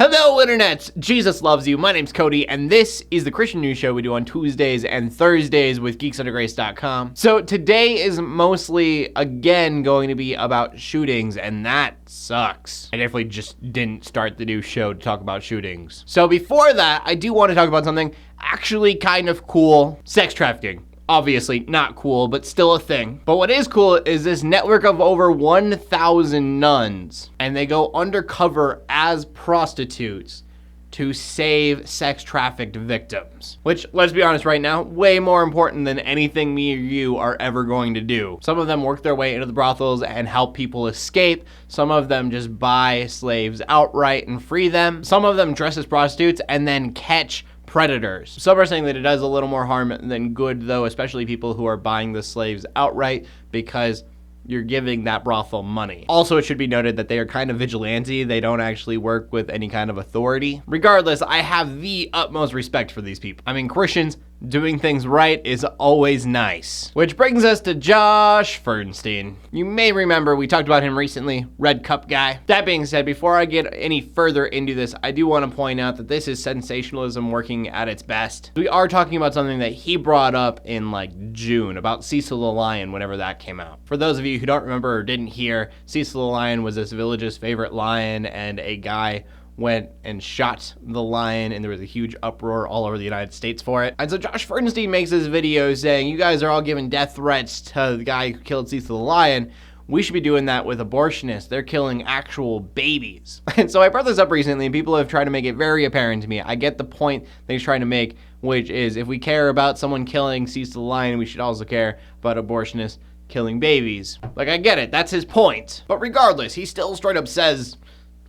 Hello, internets! Jesus loves you. My name's Cody, and this is the Christian news show we do on Tuesdays and Thursdays with geeksundergrace.com. So today is mostly, again, going to be about shootings, and that sucks. I definitely just didn't start the new show to talk about shootings. So before that, I do want to talk about something actually kind of cool. Sex trafficking. Obviously not cool, but still a thing. But what is cool is this network of over 1,000 nuns, and they go undercover as prostitutes to save sex trafficked victims. Which, let's be honest right now, way more important than anything me or you are ever going to do. Some of them work their way into the brothels and help people escape. Some of them just buy slaves outright and free them. Some of them dress as prostitutes and then catch predators. Some are saying that it does a little more harm than good, though, especially people who are buying the slaves outright, because you're giving that brothel money. Also, it should be noted that they are kind of vigilante. They don't actually work with any kind of authority. Regardless, I have the utmost respect for these people. I mean, Christians doing things right is always nice. Which brings us to Josh Feuerstein. You may remember we talked about him recently, Red Cup guy. That being said, before I get any further into this, I do want to point out that this is sensationalism working at its best. We are talking about something that he brought up in like June, about Cecil the Lion, whenever that came out. For those of you who don't remember or didn't hear, Cecil the Lion was this village's favorite lion, and a guy went and shot the lion, and there was a huge uproar all over the United States for it. And so Josh Feuerstein makes this video saying, you guys are all giving death threats to the guy who killed Cecil the Lion. We should be doing that with abortionists. They're killing actual babies. And so I brought this up recently, and people have tried to make it very apparent to me. I get the point that he's trying to make, which is if we care about someone killing Cecil the Lion, we should also care about abortionists killing babies. Like, I get it. That's his point. But regardless, he still straight up says,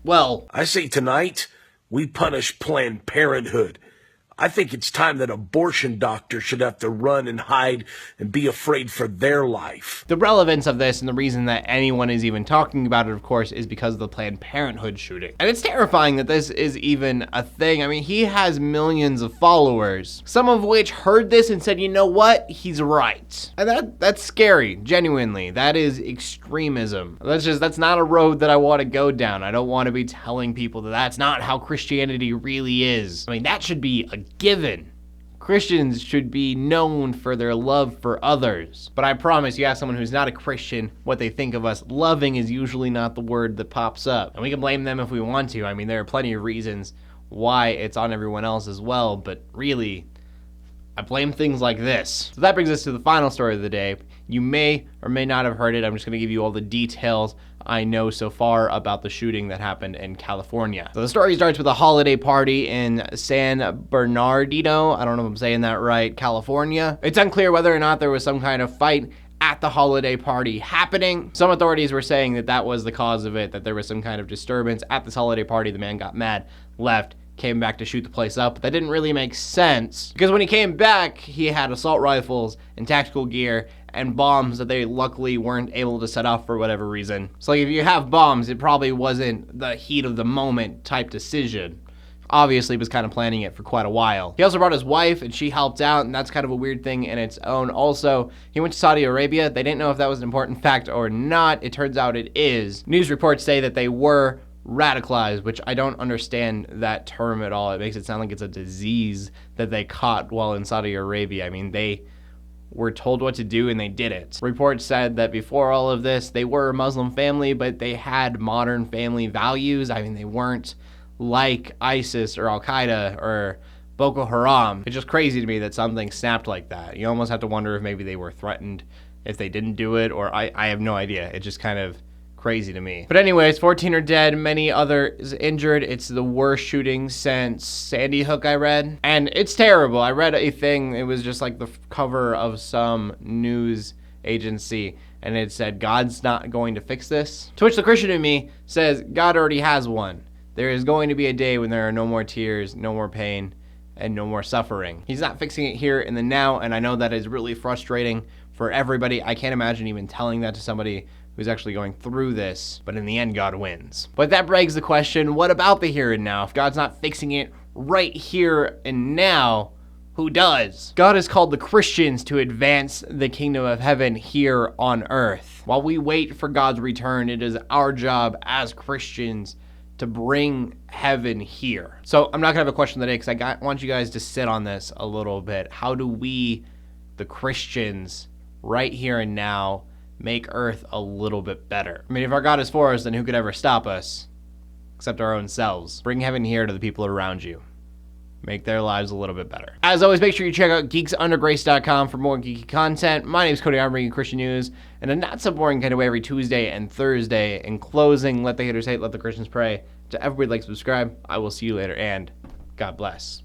well, I say tonight, we punish Planned Parenthood. I think it's time that abortion doctors should have to run and hide and be afraid for their life. The relevance of this and the reason that anyone is even talking about it, of course, is because of the Planned Parenthood shooting. And it's terrifying that this is even a thing. I mean, he has millions of followers, some of which heard this and said, you know what? He's right. And that's scary, genuinely. That is extremism. That's not a road that I want to go down. I don't want to be telling people that that's not how Christianity really is. I mean, that should be a given. Christians should be known for their love for others. But I promise you, ask someone who's not a Christian what they think of us, loving is usually not the word that pops up. And we can blame them if we want to. I mean, there are plenty of reasons why it's on everyone else as well, but really, I blame things like this. So that brings us to the final story of the day. You may or may not have heard it. I'm just going to give you all the details I know so far about the shooting that happened in California. So the story starts with a holiday party in San Bernardino, I don't know if I'm saying that right, California. It's unclear whether or not there was some kind of fight at the holiday party happening. Some authorities were saying that that was the cause of it, that there was some kind of disturbance at this holiday party. The man got mad, left, came back to shoot the place up. But that didn't really make sense, because when he came back, he had assault rifles and tactical gear and bombs that they luckily weren't able to set off for whatever reason. So like, if you have bombs, it probably wasn't the heat of the moment type decision. Obviously, he was kind of planning it for quite a while. He also brought his wife, and she helped out, and that's kind of a weird thing in its own. Also, he went to Saudi Arabia. They didn't know if that was an important fact or not. It turns out it is. News reports say that they were radicalized, which I don't understand that term at all. It makes it sound like it's a disease that they caught while in Saudi Arabia. I mean, they were told what to do and they did it. Reports said that before all of this, they were a Muslim family, but they had modern family values. I mean, they weren't like ISIS or Al-Qaeda or Boko Haram. It's just crazy to me that something snapped like that. You almost have to wonder if maybe they were threatened if they didn't do it, or I have no idea. It just kind of crazy to me. But anyways, 14 are dead, many others injured. It's the worst shooting since Sandy Hook, I read. And it's terrible. I read a thing, it was just like the cover of some news agency, and it said, God's not going to fix this. To which the Christian in me says, God already has one. There is going to be a day when there are no more tears, no more pain, and no more suffering. He's not fixing it here in the now, and I know that is really frustrating for everybody. I can't imagine even telling that to somebody who's actually going through this, but in the end, God wins. But that begs the question, what about the here and now? If God's not fixing it right here and now, who does? God has called the Christians to advance the kingdom of heaven here on earth. While we wait for God's return, it is our job as Christians to bring heaven here. So I'm not gonna have a question today because I want you guys to sit on this a little bit. How do we, the Christians, right here and now, make earth a little bit better? I mean, if our God is for us, then who could ever stop us except our own selves? Bring heaven here to the people around you. Make their lives a little bit better. As always, make sure you check out geeksundergrace.com for more geeky content. My name is Cody, I'm bringing Christian news in a not so boring kind of way every Tuesday and Thursday. In closing, let the haters hate, let the Christians pray. To everybody like, subscribe. I will see you later, and God bless.